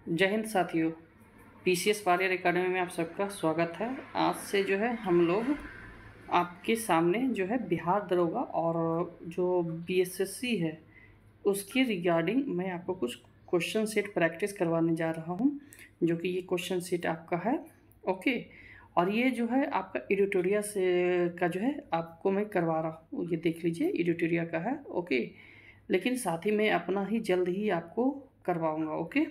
जय हिंद साथियों। PCS warrior academy में आप सबका स्वागत है। आज से जो है हम लोग आपके सामने जो है बिहार दरोगा और जो बीएसएससी है उसकी रिगार्डिंग मैं आपको कुछ क्वेश्चन सेट प्रैक्टिस करवाने जा रहा हूं, जो कि ये क्वेश्चन सेट आपका है। ओके, और ये जो है आपका एडिटोरिया से का जो है आपको मैं करवा रहा हूँ, ये देख लीजिए एडिटोरिया का है। ओके, लेकिन साथ ही मैं अपना ही जल्द ही आपको करवाऊँगा। ओके,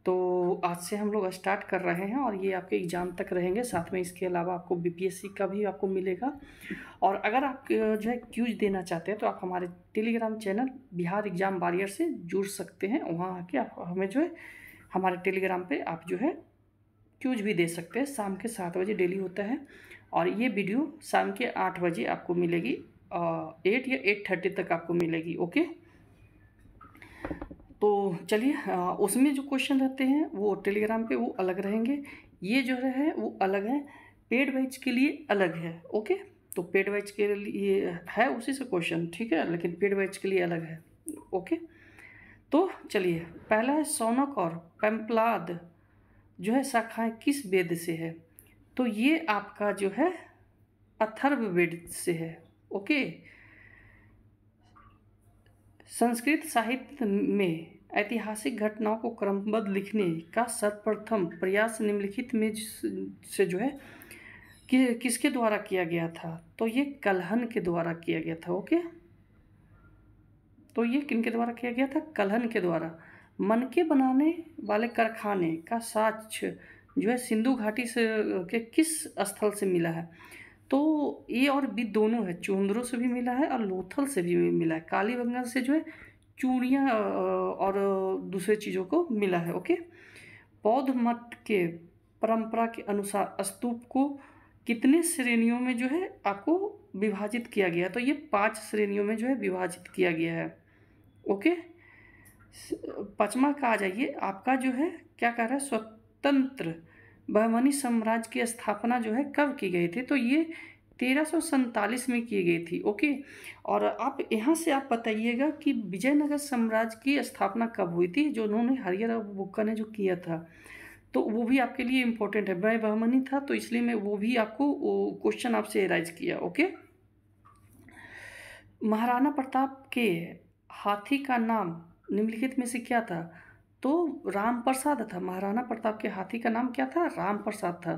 तो आज से हम लोग स्टार्ट कर रहे हैं और ये आपके एग्ज़ाम तक रहेंगे। साथ में इसके अलावा आपको बीपीएससी का भी आपको मिलेगा। और अगर आप जो है क्यूज देना चाहते हैं तो आप हमारे Telegram channel Bihar exam warrior से जुड़ सकते हैं। वहाँ आके आप हमें जो है हमारे टेलीग्राम पे आप जो है क्यूज भी दे सकते हैं। शाम के 7 बजे डेली होता है और ये वीडियो शाम के 8 बजे आपको मिलेगी, 8 या 8:30 तक आपको मिलेगी। ओके, तो चलिए, उसमें जो क्वेश्चन रहते हैं वो टेलीग्राम पे वो अलग रहेंगे, ये जो है वो अलग है, पेड बैच के लिए अलग है। ओके, तो पेड बैच के लिए है उसी से क्वेश्चन, ठीक है, लेकिन पेड बैच के लिए अलग है। ओके, तो चलिए, पहला है सौनक और पेम्पलाद जो है शाखाएं किस वेद से है? तो ये आपका जो है अथर्ववेद से है। ओके, संस्कृत साहित्य में ऐतिहासिक घटनाओं को क्रमबद्ध लिखने का सर्वप्रथम प्रयास निम्नलिखित में से जो है कि किसके द्वारा किया गया था? तो ये कल्हण के द्वारा किया गया था। ओके, तो ये किनके द्वारा किया गया था? कल्हण के द्वारा। मनके बनाने वाले कारखाने का साक्ष्य जो है सिंधु घाटी से के किस स्थल से मिला है? तो ए और बी दोनों है, चुंदरों से भी मिला है और लोथल से भी मिला है। कालीबंगा से जो है चूड़ियाँ और दूसरे चीज़ों को मिला है। ओके, बौद्ध मत के परंपरा के अनुसार स्तूप को कितने श्रेणियों में जो है आपको विभाजित किया गया? तो ये 5 श्रेणियों में जो है विभाजित किया गया है। ओके, पाँचवा का आ जाइए, आपका जो है क्या कह रहा है, स्वतंत्र बहमनी साम्राज्य की स्थापना जो है कब की गई थी? तो ये 1347 में की गई थी। ओके, और आप यहाँ से आप बताइएगा कि विजयनगर साम्राज्य की स्थापना कब हुई थी, जो उन्होंने हरिहर बुक्का ने जो किया था। तो वो भी आपके लिए इम्पोर्टेंट है, मैं बहमनी था तो इसलिए मैं वो भी आपको क्वेश्चन आपसे राइज किया। ओके, महाराणा प्रताप के हाथी का नाम निम्नलिखित में से क्या था? तो राम प्रसाद था। महाराणा प्रताप के हाथी का नाम क्या था? राम प्रसाद था।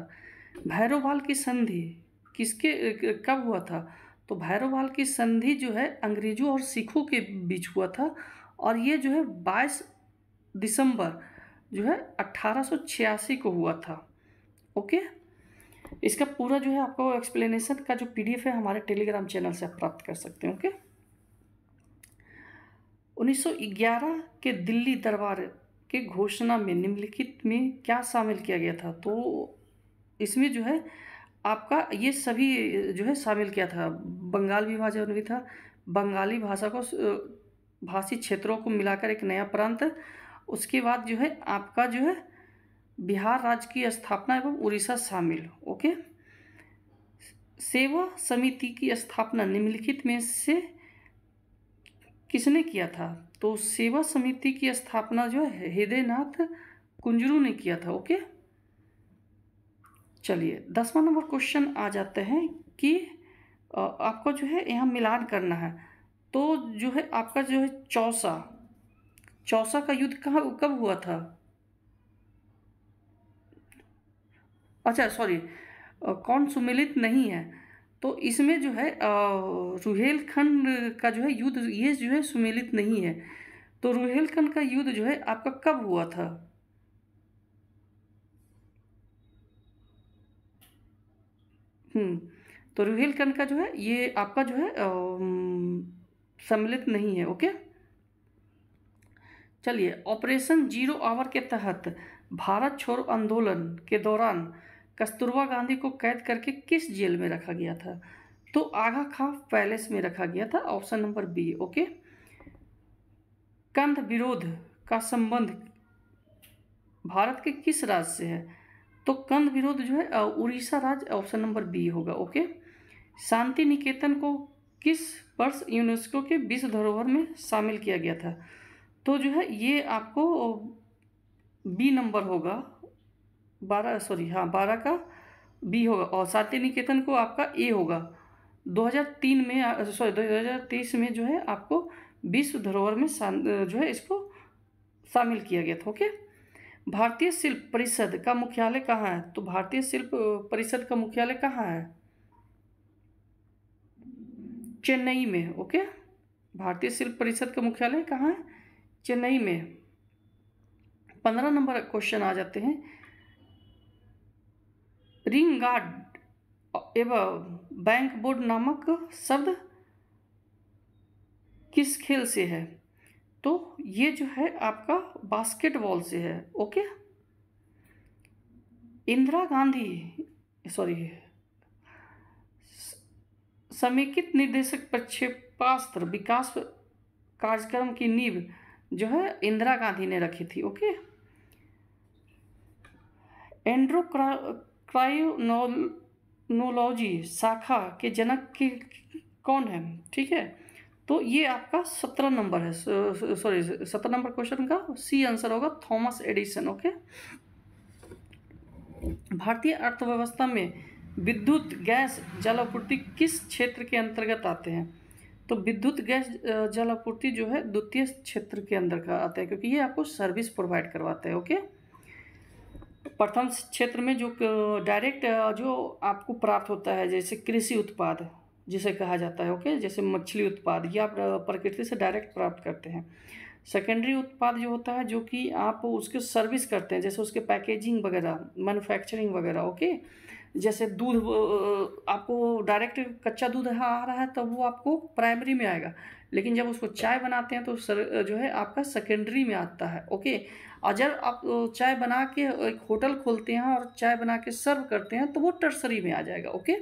भैरोवाल की संधि किसके कब हुआ था? तो भैरोवाल की संधि जो है अंग्रेजों और सिखों के बीच हुआ था और ये जो है 22 दिसंबर जो है 1886 को हुआ था। ओके, इसका पूरा जो है आपको एक्सप्लेनेशन का जो पीडीएफ है हमारे टेलीग्राम चैनल से आप प्राप्त कर सकते हैं। ओके, 1911 के दिल्ली दरबार के घोषणा में निम्नलिखित में क्या शामिल किया गया था? तो इसमें जो है आपका ये सभी जो है शामिल किया था। बंगाल विभाजन भी था, बंगाली भाषा को भाषी क्षेत्रों को मिलाकर एक नया प्रांत, उसके बाद जो है आपका जो है बिहार राज्य की स्थापना एवं उड़ीसा शामिल। ओके, सेवा समिति की स्थापना निम्नलिखित में से किसने किया था? तो सेवा समिति की स्थापना जो है हृदयनाथ कुंजरू ने किया था। ओके, चलिए 10वां नंबर क्वेश्चन आ जाते हैं कि आपको जो है यहाँ मिलान करना है। तो जो है आपका जो है चौसा चौसा का युद्ध कहाँ कब हुआ था? अच्छा सॉरी, कौन सुमेलित नहीं है? तो इसमें जो है रुहेलखंड का जो है युद्ध, ये जो है सुमेलित नहीं है। तो रुहेलखंड का युद्ध जो है आपका कब हुआ था? तो रुहेलखंड का जो है ये आपका जो है सम्मिलित नहीं है। ओके, चलिए, ऑपरेशन जीरो आवर के तहत भारत छोड़ो आंदोलन के दौरान कस्तूरबा गांधी को कैद करके किस जेल में रखा गया था? तो आगा खां पैलेस में रखा गया था। Option number b. ओके, कंद विरोध का संबंध भारत के किस राज्य से है? तो कंद विरोध जो है उड़ीसा राज्य, ऑप्शन नंबर बी होगा। ओके, शांति निकेतन को किस वर्ष यूनेस्को के विश्व धरोहर में शामिल किया गया था? तो जो है ये आपको बी नंबर होगा 12, सॉरी हाँ 12 का बी होगा, और शांति निकेतन को आपका ए होगा। 2003 में सॉरी 2023 में जो है आपको विश्व धरोहर में जो है इसको शामिल किया गया था। ओके। भारतीय शिल्प परिषद का मुख्यालय कहाँ है? तो भारतीय शिल्प परिषद का मुख्यालय कहाँ है? चेन्नई में। ओके। भारतीय शिल्प परिषद का मुख्यालय कहाँ है? चेन्नई में। 15 नंबर क्वेश्चन आ जाते हैं। रिंग गार्ड एवं बैंक बोर्ड नामक शब्द किस खेल से है? तो ये जो है आपका बास्केटबॉल से है। ओके। इंदिरा गांधी सॉरी समेकित निर्देशक प्रक्षेपास्त्र विकास कार्यक्रम की नींव जो है इंदिरा गांधी ने रखी थी। ओके। एंड्रोक्राइनोलॉजी शाखा के जनक की कौन है? ठीक है। तो ये आपका 17 नंबर है, सॉरी 17 नंबर क्वेश्चन का सी आंसर होगा थॉमस एडिसन। ओके। भारतीय अर्थव्यवस्था में विद्युत गैस जल आपूर्ति किस क्षेत्र के अंतर्गत आते हैं? तो विद्युत गैस जल आपूर्ति जो है द्वितीय क्षेत्र के अंदर का आता है, क्योंकि ये आपको सर्विस प्रोवाइड करवाता है। ओके। प्रथम क्षेत्र में जो डायरेक्ट जो आपको प्राप्त होता है, जैसे कृषि उत्पाद जिसे कहा जाता है। ओके। जैसे मछली उत्पाद, ये आप प्रकृति से डायरेक्ट प्राप्त करते हैं। सेकेंडरी उत्पाद जो होता है, जो कि आप उसके सर्विस करते हैं, जैसे उसके पैकेजिंग वगैरह, मैन्युफैक्चरिंग वगैरह। ओके। जैसे दूध आपको डायरेक्ट कच्चा दूध आ रहा है तब वो आपको प्राइमरी में आएगा, लेकिन जब उसको चाय बनाते हैं तो जो है आपका सेकेंडरी में आता है। ओके। और जब आप चाय बना के एक होटल खोलते हैं और चाय बना के सर्व करते हैं तो वो टर्सरी में आ जाएगा। ओके।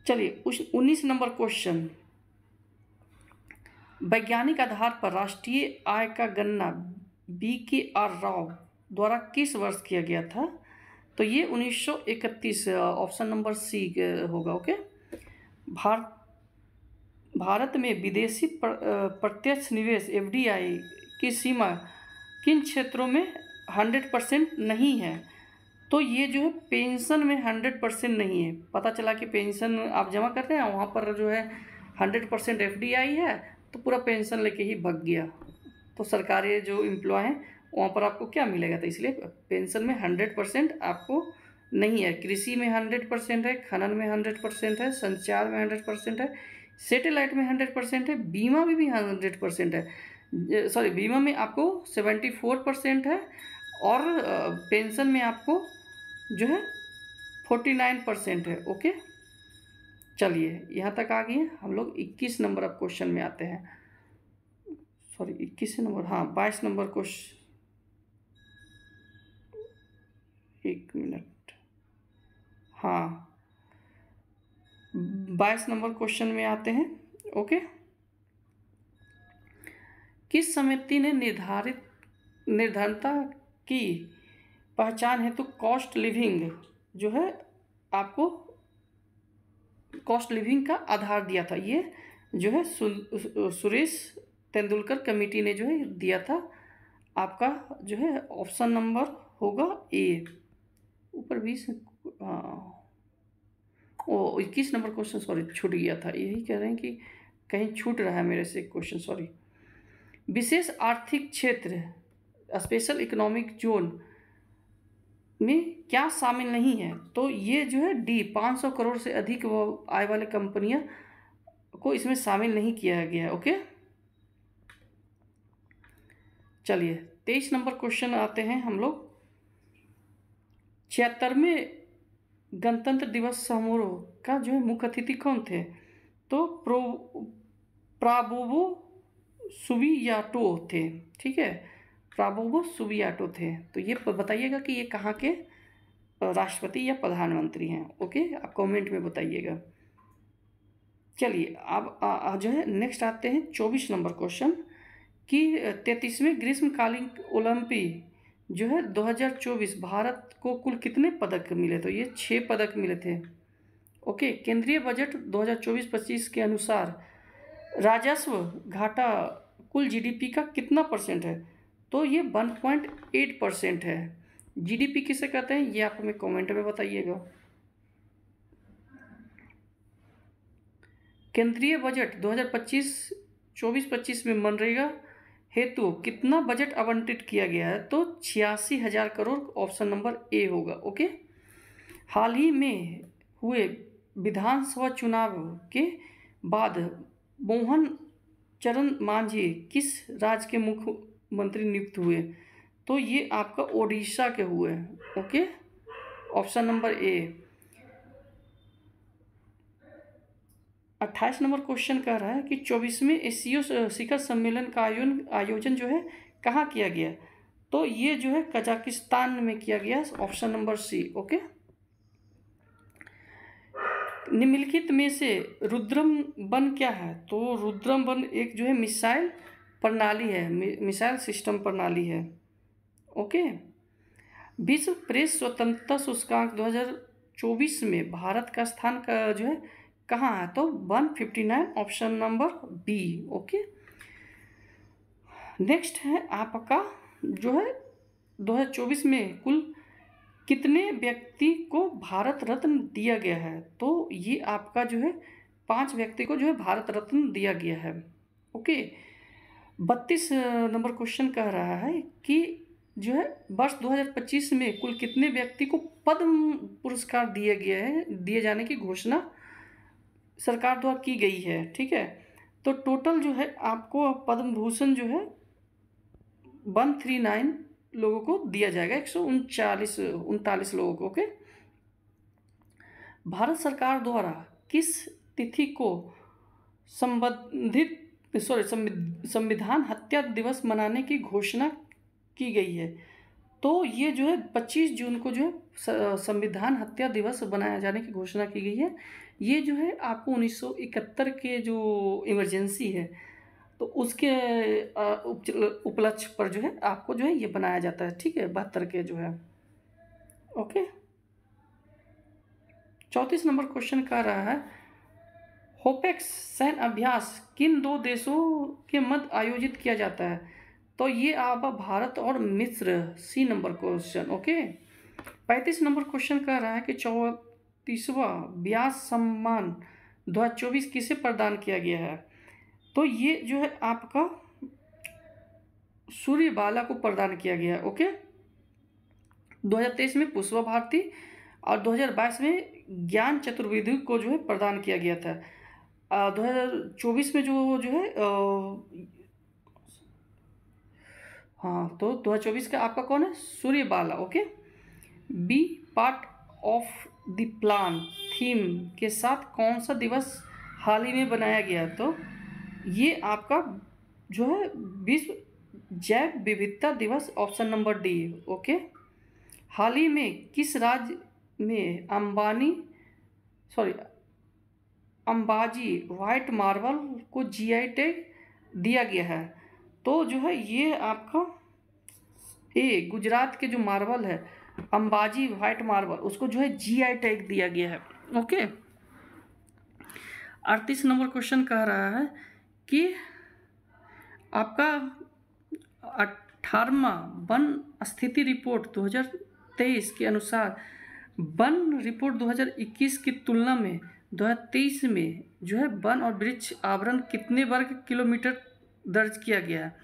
चलिए 19 नंबर क्वेश्चन। वैज्ञानिक आधार पर राष्ट्रीय आय का गणना BKR राव द्वारा किस वर्ष किया गया था? तो ये 1931, ऑप्शन नंबर सी होगा। ओके। भारत में विदेशी प्रत्यक्ष निवेश FDI की सीमा किन क्षेत्रों में 100% नहीं है? तो ये जो है पेंशन में 100% नहीं है। पता चला कि पेंशन आप जमा करते हैं, वहाँ पर जो है 100% FDI है, तो पूरा पेंशन लेके ही भाग गया। तो सरकारी जो एम्प्लॉय हैं वहाँ पर आपको क्या मिलेगा? तो इसलिए पेंशन में 100% आपको नहीं है। कृषि में 100% है, खनन में 100% है, संचार में 100% है, सैटेलाइट में 100% है, बीमा में भी 100% है। सॉरी, बीमा में आपको 74% है, और पेंशन में आपको जो है 49% है। ओके। चलिए यहाँ तक आ गए हम लोग। 21 नंबर अब क्वेश्चन में आते हैं। सॉरी 21 नंबर, हाँ 22 नंबर क्वेश्चन, एक मिनट, हाँ 22 नंबर क्वेश्चन में आते हैं। ओके। किस समिति ने निर्धनता की पहचान हेतु कॉस्ट लिविंग जो है आपको कॉस्ट लिविंग का आधार दिया था? ये जो है सुरेश तेंदुलकर कमेटी ने जो है दिया था। आपका जो है ऑप्शन नंबर होगा ए। ऊपर 20, हाँ ओ 21 नंबर क्वेश्चन सॉरी छूट गया था। यही कह रहे हैं कि कहीं छूट रहा है मेरे से क्वेश्चन, सॉरी। विशेष आर्थिक क्षेत्र स्पेशल इकोनॉमिक जोन में क्या शामिल नहीं है? तो ये जो है डी 500 करोड़ से अधिक आय वाले कंपनियां को इसमें शामिल नहीं किया गया है। ओके। चलिए 23 नंबर क्वेश्चन आते हैं हम लोग। 76वें गणतंत्र दिवस समारोह का जो है मुख्य अतिथि कौन थे? तो प्राबोवो सुबियाटो थे। ठीक है, प्राबोवो सुबियाटो थे। तो ये बताइएगा कि ये कहाँ के राष्ट्रपति या प्रधानमंत्री हैं। ओके, आप कमेंट में बताइएगा। चलिए अब जो है नेक्स्ट आते हैं 24 नंबर क्वेश्चन कि 33वें ग्रीष्मकालीन ओलंपिक जो है 2024 भारत को कुल कितने पदक मिले? तो ये 6 पदक मिले थे। ओके। केंद्रीय बजट 2024-25 के अनुसार राजस्व घाटा कुल GDP का कितना % है? तो ये 1.8% है। जीडीपी किसे कहते हैं ये आप हमें कमेंट में बताइएगा। केंद्रीय बजट 2024-25 में मनरेगा हेतु कितना बजट आवंटित किया गया है? तो 86,000 करोड़, ऑप्शन नंबर ए होगा। ओके। हाल ही में हुए विधानसभा चुनाव के बाद मोहन चरण मांझी किस राज्य के मुख्यमंत्री नियुक्त हुए? तो ये आपका ओडिशा के हुए। Okay, option number A. 28 number question कह रहा है कि 24वें एशियो शिखर सम्मेलन का आयोजन जो है कहाँ किया गया? तो ये जो है कजाकिस्तान में किया गया, ऑप्शन नंबर सी। ओके। निम्नलिखित में से रुद्रम वन क्या है? तो रुद्रम वन एक जो है मिसाइल प्रणाली है, मिसाइल सिस्टम प्रणाली है। ओके। विश्व प्रेस स्वतंत्रता सूचकांक 2024 में भारत का स्थान का जो है कहाँ है? तो 159, option number b. Okay. Next है आपका जो है 2024 में कुल कितने व्यक्ति को भारत रत्न दिया गया है? तो ये आपका जो है 5 व्यक्ति को जो है भारत रत्न दिया गया है। ओके। 32 नंबर क्वेश्चन कह रहा है कि जो है वर्ष 2025 में कुल कितने व्यक्ति को पद्म पुरस्कार दिए जाने की घोषणा सरकार द्वारा की गई है। ठीक है। तो टोटल जो है आपको पद्म भूषण जो है 139 लोगों को दिया जाएगा, 139 लोगों को। ओके। भारत सरकार द्वारा किस तिथि को संविधान हत्या दिवस मनाने की घोषणा की गई है? तो ये जो है 25 जून को जो है संविधान हत्या दिवस बनाया जाने की घोषणा की गई है। ये जो है आपको 1971 के जो इमरजेंसी है तो उसके उपलक्ष्य पर जो है आपको जो है ये बनाया जाता है। ठीक है, 72 के जो है। ओके। 34 नंबर क्वेश्चन कह रहा है होपेक्स सैन्य अभ्यास किन 2 देशों के मध्य आयोजित किया जाता है? तो ये आप भारत और मिस्र, C number question. Okay. 35 number question कह रहा है कि 34वां व्यास सम्मान 2024 किसे प्रदान किया गया है? तो ये जो है आपका सूर्यबाला को प्रदान किया गया है। ओके। 2023 में पुष्पा भारती और 2022 में ज्ञान चतुर्वेदी को जो है प्रदान किया गया था। 2024 में जो है हाँ, तो 2024 का आपका कौन है? Suryabala. Okay. B part of the plan theme के साथ कौन सा दिवस हाल ही में बनाया गया? तो ये आपका जो है विश्व जैव विविधता दिवस, ऑप्शन नंबर डी। ओके। हाल ही में किस राज्य में अंबाजी व्हाइट मार्बल को जीआई टैग दिया गया है? तो जो है ये आपका ए गुजरात के जो मार्बल है अंबाजी व्हाइट मार्बल, उसको जो है जीआई टैग दिया गया है। ओके। 38 नंबर क्वेश्चन कह रहा है कि आपका 18वां वन स्थिति रिपोर्ट 2023 के अनुसार वन रिपोर्ट 2021 की तुलना में 2023 में जो है वन और वृक्ष आवरण कितने वर्ग किलोमीटर दर्ज किया गया है?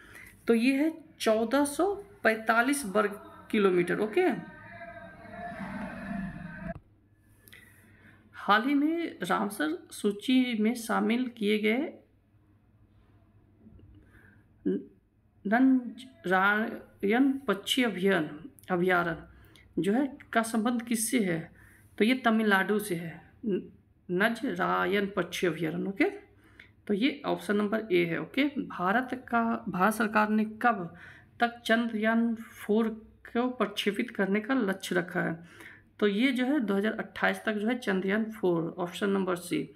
तो ये है 1445 वर्ग किलोमीटर। ओके। हाल ही में रामसर सूची में शामिल किए गए नंजरायन पक्षी अभयारण्य जो है का संबंध किससे है? तो ये तमिलनाडु से है, नंजरायन पक्षी अभयारण्य। ओके। तो ये ऑप्शन नंबर ए है। ओके। भारत सरकार ने कब तक चंद्रयान 4 को प्रक्षेपित करने का लक्ष्य रखा है? तो ये जो है 2028 तक जो है चंद्रयान 4, ऑप्शन नंबर सी।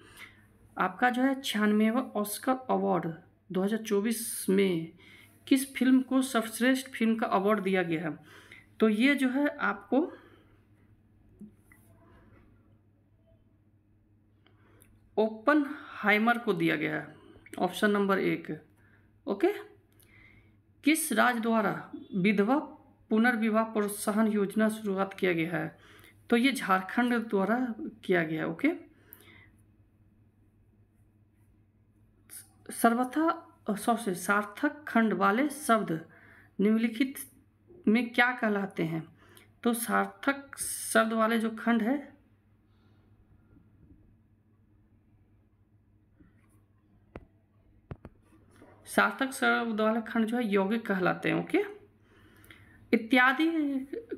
आपका जो है 96वां ऑस्कर अवार्ड 2024 में किस फिल्म को सर्वश्रेष्ठ फिल्म का अवार्ड दिया गया है? तो ये जो है आपको ओपनहाइमर को दिया गया है, ऑप्शन नंबर 1। ओके। किस राज्य द्वारा विधवा पुनर्विवाह प्रोत्साहन योजना शुरुआत किया गया है? तो ये झारखंड द्वारा किया गया है। ओके। सार्थक खंड वाले शब्द निम्नलिखित में क्या कहलाते हैं? तो सार्थक शब्द वाले जो खंड है, सार्थक शब्द वाले खंड जो है यौगिक कहलाते हैं। ओके। इत्यादि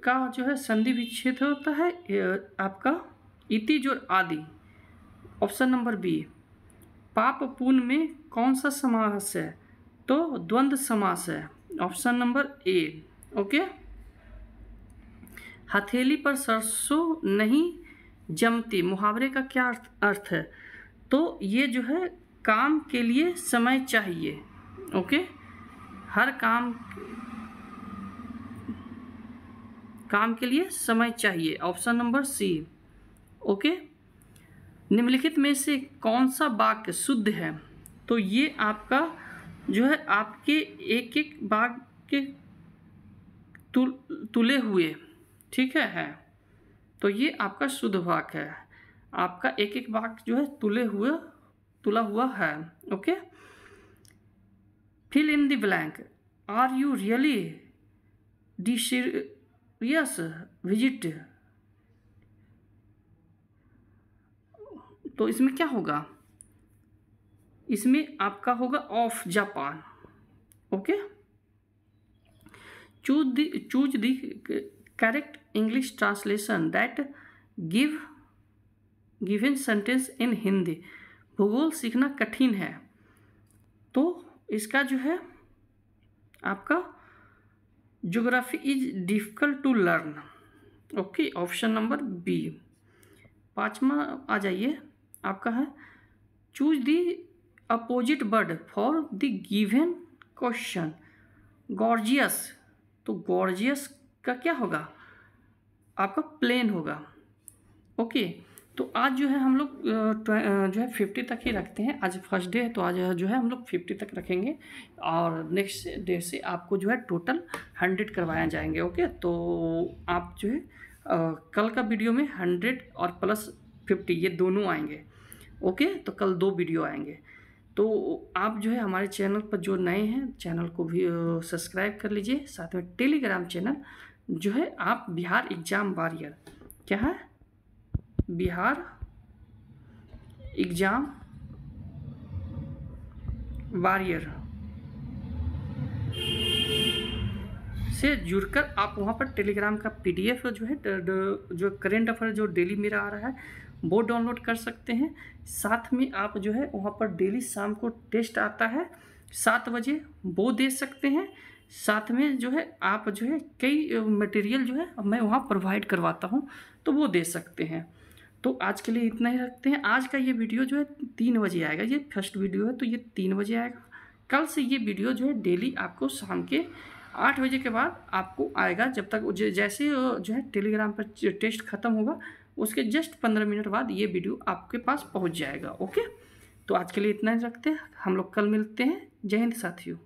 का जो है संधि विच्छेद होता है आपका इति जो आदि। Option number B. पाप पुण्य में कौन सा समास है? तो द्वंद्व समास है। Option number A. ओके। हथेली पर सरसों नहीं जमती मुहावरे का क्या अर्थ है? तो ये जो है काम के लिए समय चाहिए। ओके। हर काम के लिए समय चाहिए। Option number C. ओके। निम्नलिखित में से कौन सा वाक्य शुद्ध है? तो ये आपका जो है आपके एक एक वाक्य तुले हुए, ठीक है। तो ये आपका शुद्ध वाक्य है। आपका एक एक वाक्य जो है तुला हुआ है। Okay. Fill in the blank. Are you really desirous visit? तो इसमें क्या होगा? इसमें आपका होगा of Japan. Okay. Choose the correct English translation that given sentence in Hindi. भूगोल सीखना कठिन है, तो इसका जो है आपका geography is difficult to learn. Okay. Option number B. 5वां आ जाइए, आपका है choose the opposite word for the given question. Gorgeous. तो गॉर्जियस का क्या होगा? आपका प्लेन होगा। ओके। तो आज जो है हम लोग जो है 50 तक ही रखते हैं। आज फर्स्ट डे है, तो आज जो है हम लोग 50 तक रखेंगे और नेक्स्ट डे से आपको जो है टोटल 100 करवाए जाएंगे। ओके। तो आप जो है कल का वीडियो में 100 और प्लस 50 ये दोनों आएंगे। ओके। तो कल 2 वीडियो आएंगे। तो आप जो है हमारे चैनल पर जो नए हैं, चैनल को भी सब्सक्राइब कर लीजिए। साथ में टेलीग्राम चैनल जो है आप बिहार एग्ज़ाम वॉरियर, क्या है? बिहार एग्ज़ाम वॉरियर से जुड़कर आप वहाँ पर टेलीग्राम का PDF जो है जो करेंट अफेयर जो डेली मेरा आ रहा है वो डाउनलोड कर सकते हैं। साथ में आप जो है वहाँ पर डेली शाम को टेस्ट आता है 7 बजे, वो दे सकते हैं। साथ में जो है आप जो है कई मटेरियल जो है मैं वहाँ प्रोवाइड करवाता हूँ, तो वो दे सकते हैं। तो आज के लिए इतना ही रखते हैं। आज का ये वीडियो जो है 3 बजे आएगा। ये फर्स्ट वीडियो है तो ये 3 बजे आएगा। कल से ये वीडियो जो है डेली आपको शाम के 8 बजे के बाद आपको आएगा। जब तक जैसे जो है टेलीग्राम पर टेस्ट ख़त्म होगा उसके जस्ट 15 मिनट बाद ये वीडियो आपके पास पहुंच जाएगा। ओके। तो आज के लिए इतना ही रखते हैं। हम लोग कल मिलते हैं। जय हिंद साथियों।